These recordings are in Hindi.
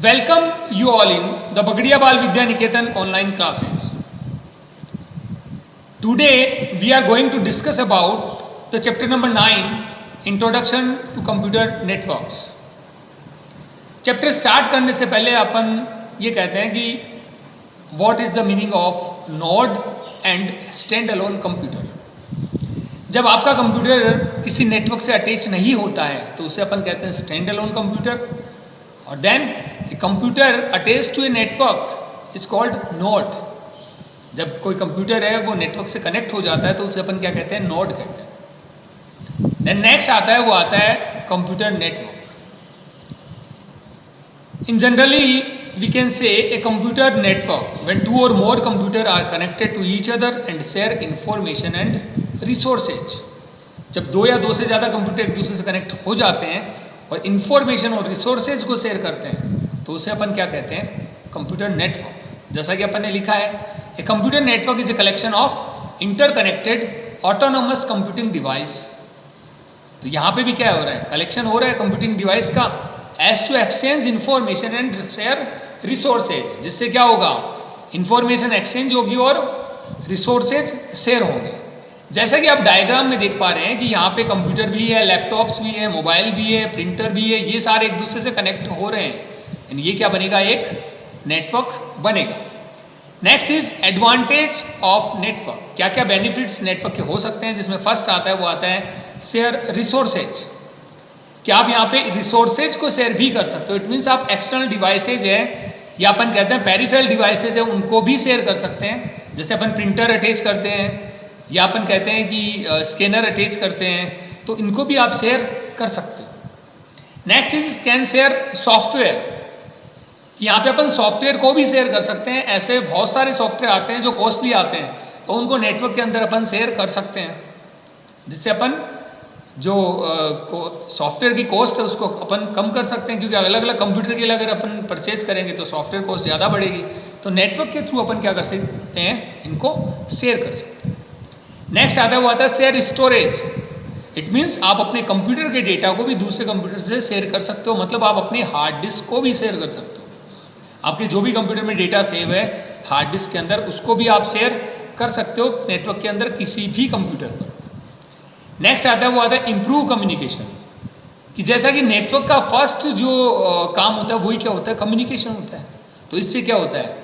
Welcome you all in the Bagadiya Bal Vidya Niketan online classes. Today we are going to discuss about the chapter number 9, Introduction to Computer Networks. Chapter start करने से पहले अपन ये कहते हैं कि what is the meaning of node and stand alone computer. जब आपका कंप्यूटर किसी नेटवर्क से अटैच नहीं होता है तो उसे अपन कहते हैं स्टैंड अलोन कंप्यूटर, और then a computer attach to a network is called node. जब कोई कंप्यूटर है वो नेटवर्क से कनेक्ट हो जाता है तो उसे अपन क्या कहते हैं, नोड कहते हैं। देन नेक्स्ट आता है, वो आता है computer network. In generally, we can say a computer network when two or more computers are connected to each other and share information and resources. जब दो या दो से ज़्यादा कंप्यूटर एक दूसरे से कनेक्ट हो जाते हैं और इंफॉर्मेशन और रिसोर्सेज को शेयर करते हैं तो उसे अपन क्या कहते हैं, कंप्यूटर नेटवर्क। जैसा कि अपन ने लिखा है, a computer network is a collection of interconnected autonomous computing device. तो यहाँ पे भी क्या हो रहा है, कलेक्शन हो रहा है कंप्यूटिंग डिवाइस का as to exchange information and share resources, जिससे क्या होगा, इंफॉर्मेशन एक्सचेंज होगी और रिसोर्सेज शेयर होंगे। जैसा कि आप डायग्राम में देख पा रहे हैं कि यहाँ पे कंप्यूटर भी है, लैपटॉप्स भी है, मोबाइल भी है, प्रिंटर भी है, ये सारे एक दूसरे से कनेक्ट हो रहे हैं। यानी ये क्या बनेगा, एक नेटवर्क बनेगा। Next is advantage of network. क्या क्या बेनिफिट्स नेटवर्क के हो सकते हैं, जिसमें फर्स्ट आता है वो आता है शेयर रिसोर्सेज। कि आप यहाँ पे रिसोर्सेज को शेयर भी कर सकते हो। इट मीन्स आप एक्सटर्नल डिवाइसेज है या अपन कहते हैं पेरिफेरल डिवाइसेज है, उनको भी शेयर कर सकते हैं। जैसे अपन प्रिंटर अटैच करते हैं या अपन कहते हैं कि स्कैनर अटैच करते हैं, तो इनको भी आप शेयर कर सकते हो। Next is can share software. कि यहाँ पे अपन सॉफ्टवेयर को भी शेयर कर सकते हैं। ऐसे बहुत सारे सॉफ्टवेयर आते हैं जो कॉस्टली आते हैं, तो उनको नेटवर्क के अंदर अपन शेयर कर सकते हैं, जिससे अपन जो सॉफ्टवेयर की कॉस्ट है उसको अपन कम कर सकते हैं। क्योंकि अलग अलग कंप्यूटर के लिए अगर अपन परचेज करेंगे तो सॉफ्टवेयर कॉस्ट ज़्यादा बढ़ेगी। तो नेटवर्क के थ्रू अपन क्या कर सकते हैं, इनको शेयर कर सकते हैं। नेक्स्ट आता है वो आता है शेयर स्टोरेज। इट मीन्स आप अपने कंप्यूटर के डेटा को भी दूसरे कंप्यूटर से शेयर कर सकते हो। मतलब आप अपने हार्ड डिस्क को भी शेयर कर सकते हो। आपके जो भी कंप्यूटर में डेटा सेव है हार्ड डिस्क के अंदर, उसको भी आप शेयर कर सकते हो नेटवर्क के अंदर किसी भी कंप्यूटर पर। नेक्स्ट आता है वो आता है इम्प्रूव कम्युनिकेशन। कि जैसा कि नेटवर्क का फर्स्ट जो काम होता है वही क्या होता है, कम्युनिकेशन होता है। तो इससे क्या होता है,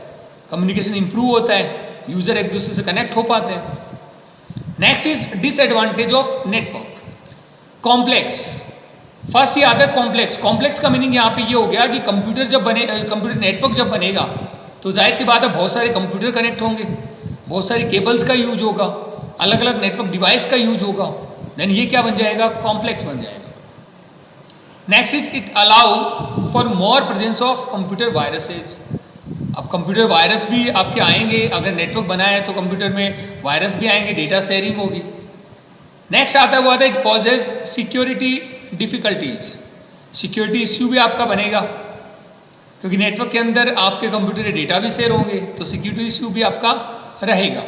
कम्युनिकेशन इम्प्रूव होता है, यूज़र एक दूसरे से कनेक्ट हो पाते हैं। Next is disadvantage of network, complex. First ये आता है कॉम्प्लेक्स। कॉम्प्लेक्स का मीनिंग यहाँ पे ये हो गया कि कंप्यूटर नेटवर्क जब बनेगा तो जाहिर सी बात है बहुत सारे कंप्यूटर कनेक्ट होंगे, बहुत सारी केबल्स का यूज होगा, अलग अलग नेटवर्क डिवाइस का यूज होगा। देन ये क्या बन जाएगा, कॉम्प्लेक्स बन जाएगा। Next is it allow for more presence of computer viruses. अब कंप्यूटर वायरस भी आपके आएंगे, अगर नेटवर्क बना है तो कंप्यूटर में वायरस भी आएंगे, डेटा शेयरिंग होगी। नेक्स्ट आता है वो आता है it poses security difficulties. Security issue भी आपका बनेगा, क्योंकि नेटवर्क के अंदर आपके कंप्यूटर के डेटा भी शेयर होंगे, तो सिक्योरिटी इश्यू भी आपका रहेगा।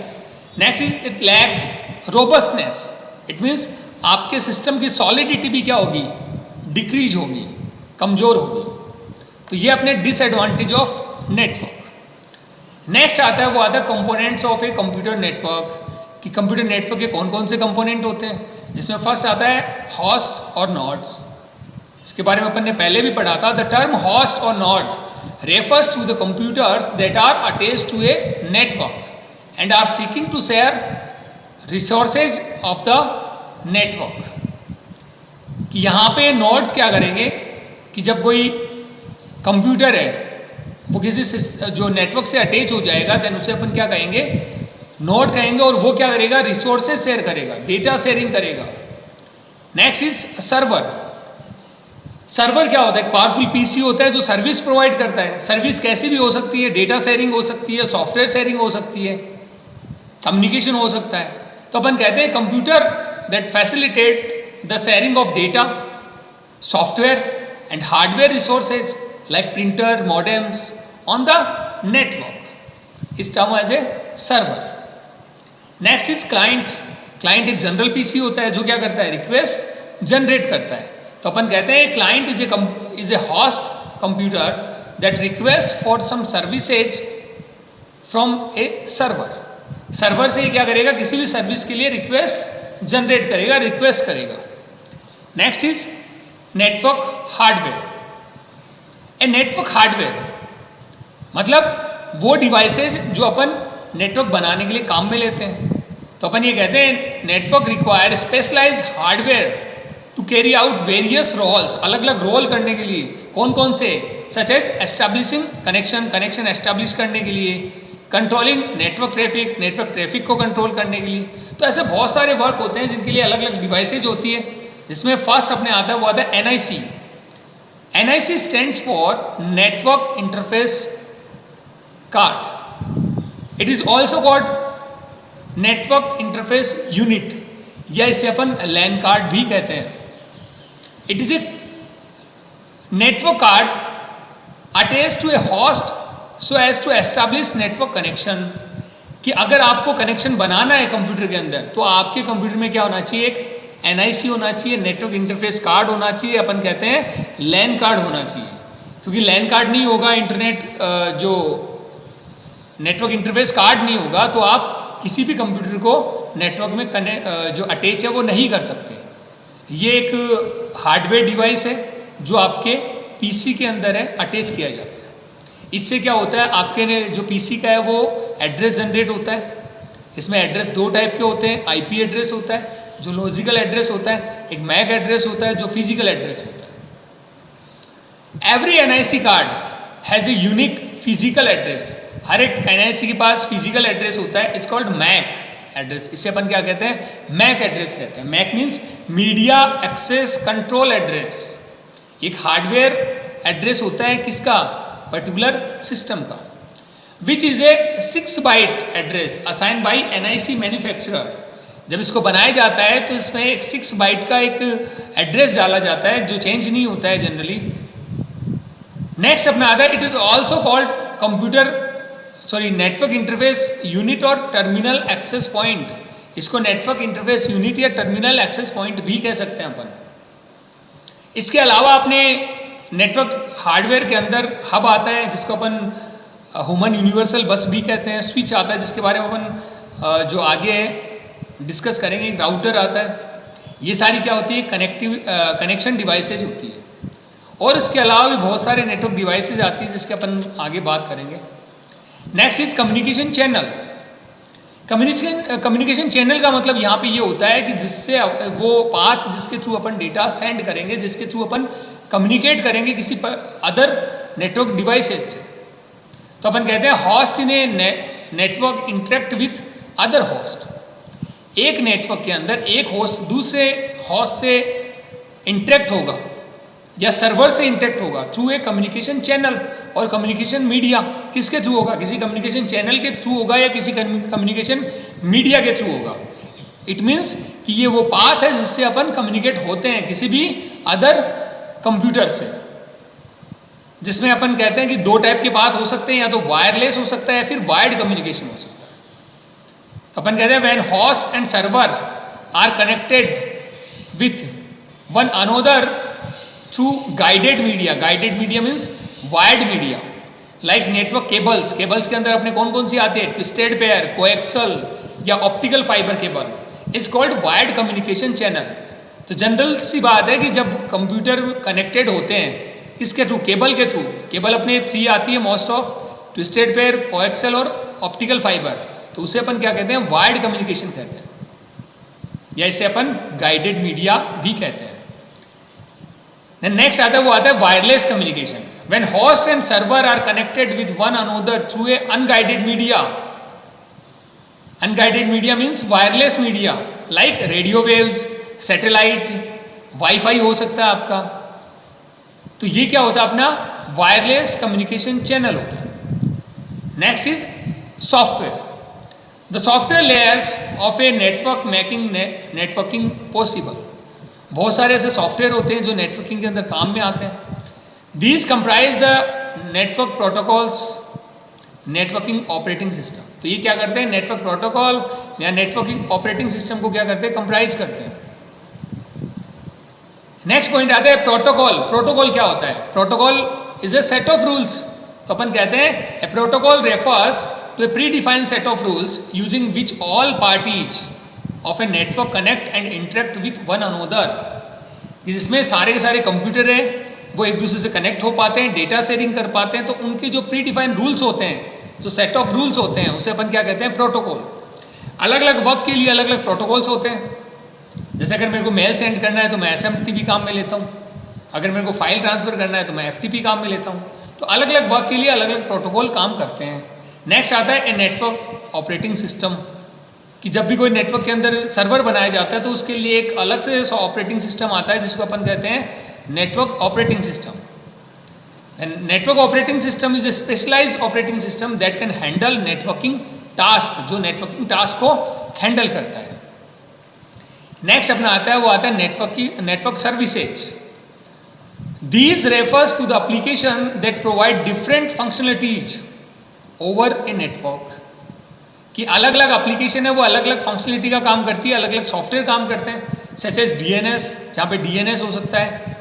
Next is it lack robustness. It means आपके सिस्टम की सॉलिडिटी भी क्या होगी, डिक्रीज होगी, कमज़ोर होगी। तो ये अपने डिसएडवांटेज ऑफ नेटवर्क। नेक्स्ट आता है वो आता है components of a computer network. कि कंप्यूटर नेटवर्क के कौन कौन से कंपोनेंट होते हैं, जिसमें फर्स्ट आता है होस्ट और नोड्स। इसके बारे में अपन ने पहले भी पढ़ा था। द टर्म होस्ट और node refers to the computers that are attached to a network and are seeking to share resources of the network. कि यहाँ पे नोड्स क्या करेंगे कि जब कोई कंप्यूटर है वो किसी जो नेटवर्क से अटैच हो जाएगा, देन उसे अपन क्या कहेंगे, नोड कहेंगे। और वो क्या करेगा, रिसोर्सेज शेयर करेगा, डेटा शेयरिंग करेगा। Next is server. सर्वर क्या होता है, एक पावरफुल पीसी होता है जो सर्विस प्रोवाइड करता है। सर्विस कैसी भी हो सकती है, डेटा शेयरिंग हो सकती है, सॉफ्टवेयर शेयरिंग हो सकती है, कम्युनिकेशन हो सकता है। तो अपन कहते हैं computer that facilitate the sharing of data, software and hardware resources like printer, modems on the network is term as a server. Next is client. Client एक जनरल पीसी होता है जो क्या करता है, रिक्वेस्ट जनरेट करता है। तो अपन कहते हैं client is a host computer that request for some services from a server. Server से क्या करेगा, किसी भी सर्विस के लिए रिक्वेस्ट जनरेट करेगा, रिक्वेस्ट करेगा। Next is network hardware. A network hardware मतलब वो डिवाइसेज जो अपन नेटवर्क बनाने के लिए काम में लेते हैं। तो अपन ये कहते हैं network require specialized hardware to carry out various roles, अलग अलग रोल करने के लिए। कौन कौन से? Such as establishing connection, connection establish करने के लिए, कंट्रोलिंग नेटवर्क ट्रैफिक को कंट्रोल करने के लिए। तो ऐसे बहुत सारे वर्क होते हैं जिनके लिए अलग अलग डिवाइसेज होती है। जिसमें फर्स्ट अपने आता है वो आता है NIC। NIC stands for network interface card. It is also called network interface unit, या इसे अपन लैन कार्ड भी कहते हैं। It is a network card attached to a host so as to establish network connection. कि अगर आपको कनेक्शन बनाना है कंप्यूटर के अंदर तो आपके कंप्यूटर में क्या होना चाहिए, एक NIC होना चाहिए, नेटवर्क इंटरफेस कार्ड होना चाहिए, अपन कहते हैं लैन कार्ड होना चाहिए। क्योंकि लैन कार्ड नहीं होगा, इंटरनेट जो नेटवर्क इंटरफेस कार्ड नहीं होगा तो आप किसी भी कंप्यूटर को नेटवर्क में जो अटैच है वो नहीं कर सकते। ये एक हार्डवेयर डिवाइस है जो आपके PC के अंदर है, अटैच किया जाता है। इससे क्या होता है, आपके जो PC का है वो एड्रेस जनरेट होता है। इसमें एड्रेस दो टाइप के होते हैं, IP एड्रेस होता है जो लॉजिकल एड्रेस होता है, एक MAC एड्रेस होता है जो फिजिकल एड्रेस होता है। Every NIC card has a unique physical address. हर एक NIC के पास फिजिकल एड्रेस होता है, इट्स कॉल्ड MAC एड्रेस। इसे अपन क्या कहते हैं, MAC एड्रेस कहते हैं। MAC means media access control address. एक हार्डवेयर एड्रेस होता है किसका, पर्टिकुलर सिस्टम का, which is a 6 byte address assign by NIC manufacturer. जब इसको बनाया जाता है तो इसमें एक 6 बाइट का एक एड्रेस डाला जाता है जो चेंज नहीं होता है जनरली। नेक्स्ट अपना आता है, it is also called network interface unit और टर्मिनल एक्सेस पॉइंट। इसको नेटवर्क इंटरफेस यूनिट या टर्मिनल एक्सेस पॉइंट भी कह सकते हैं अपन। इसके अलावा अपने नेटवर्क हार्डवेयर के अंदर हब आता है जिसको अपन ह्यूमन यूनिवर्सल बस भी कहते हैं। स्विच आता है जिसके बारे में अपन जो आगे डिस्कस करेंगे। एक राउटर आता है। ये सारी क्या होती है, कनेक्शन डिवाइसेज होती है। और इसके अलावा भी बहुत सारे नेटवर्क डिवाइसेज आती है जिसके अपन आगे बात करेंगे। Next is communication channel. Communication channel का मतलब यहाँ पे ये होता है कि जिससे वो पाथ जिसके थ्रू अपन डेटा सेंड करेंगे, जिसके थ्रू अपन कम्युनिकेट करेंगे किसी अदर नेटवर्क डिवाइसेज से। तो अपन कहते हैं host in a network interact with other host. एक नेटवर्क के अंदर एक होस्ट दूसरे होस्ट से इंटरेक्ट होगा या सर्वर से इंटरेक्ट होगा थ्रू ए कम्युनिकेशन चैनल। और कम्युनिकेशन मीडिया किसके थ्रू होगा, किसी कम्युनिकेशन चैनल के थ्रू होगा या किसी कम्युनिकेशन मीडिया के थ्रू होगा। इट मीन्स कि ये वो पाथ है जिससे अपन कम्युनिकेट होते हैं किसी भी अदर कंप्यूटर से। जिसमें अपन कहते हैं कि दो टाइप के पाथ हो सकते हैं, या तो वायरलेस हो सकता है या फिर वायर्ड कम्युनिकेशन हो सकता है। तो अपन कहते हैं when host and server are connected with one another through guided media. Guided media means wired media, like network cables. Cables के अंदर अपने कौन कौन सी आती है, ट्विस्टेड पेयर, कोएक्सल या optical fibre cable, is called wired communication channel. तो जनरल सी बात है कि जब कंप्यूटर कनेक्टेड होते हैं किसके थ्रू, केबल के थ्रू। केबल अपने 3 आती है most of, twisted pair, coaxial और ऑप्टिकल फाइबर। तो उसे अपन क्या कहते हैं, वायर्ड कम्युनिकेशन कहते हैं, या इसे अपन गाइडेड मीडिया भी कहते हैं। नेक्स्ट आता है वो आता है wireless communication. When host and server are connected with one another through a unguided media. Unguided media means wireless media, like radio waves, satellite, wifi हो सकता है आपका। तो ये क्या होता है, अपना वायरलेस कम्युनिकेशन चैनल होता है। Next is software. The software layers of a network making networking possible. बहुत सारे ऐसे सॉफ्टवेयर होते हैं जो नेटवर्किंग के अंदर काम में आते हैं। These comprise the network protocols, networking operating system. तो ये क्या करते हैं, नेटवर्क प्रोटोकॉल या नेटवर्किंग ऑपरेटिंग सिस्टम को क्या करते हैं, कंप्राइज करते हैं। नेक्स्ट पॉइंट आता है प्रोटोकॉल। प्रोटोकॉल क्या होता है, protocol is a set of rules तो अपन कहते हैं a protocol refers to a predefined set of rules using which all parties of a network connect and interact with one another, जिसमें सारे के सारे कंप्यूटर हैं वो एक दूसरे से कनेक्ट हो पाते हैं, डेटा शेयरिंग कर पाते हैं। तो उनके जो प्री डिफाइंड रूल्स होते हैं, जो सेट ऑफ रूल्स होते हैं, उसे अपन क्या कहते हैं, प्रोटोकॉल। अलग अलग वर्क के लिए अलग अलग प्रोटोकॉल्स होते हैं। जैसे अगर मेरे को मेल सेंड करना है तो मैं SMTP काम में लेता हूँ, अगर मेरे को फाइल ट्रांसफ़र करना है तो मैं FTP काम में लेता हूँ। तो अलग अलग वर्क के लिए अलग अलग प्रोटोकॉल काम करते हैं। नेक्स्ट आता है ए नेटवर्क ऑपरेटिंग सिस्टम, कि जब भी कोई नेटवर्क के अंदर सर्वर बनाया जाता है तो उसके लिए एक अलग से ऑपरेटिंग सिस्टम आता है जिसको अपन कहते हैं network operating system. Network operating system is a specialized operating system that can handle networking task, जो नेटवर्किंग टास्क को हैंडल करता है। नेक्स्ट अपना आता है वो आता है network services. These refers to the application that provide different functionalities over a network, कि अलग अलग एप्लीकेशन है वो अलग अलग फंक्शनलिटी का काम करती है, अलग अलग सॉफ्टवेयर काम करते हैं। सच एज DNS, जहाँ पे DNS हो सकता है,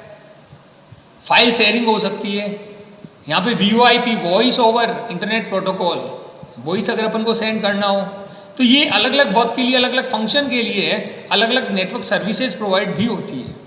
फाइल शेयरिंग हो सकती है, यहाँ पे VoIP voice over internet protocol, voice अगर अपन को सेंड करना हो तो ये अलग अलग वर्क के लिए अलग अलग फंक्शन के लिए अलग अलग नेटवर्क सर्विसेज प्रोवाइड भी होती है।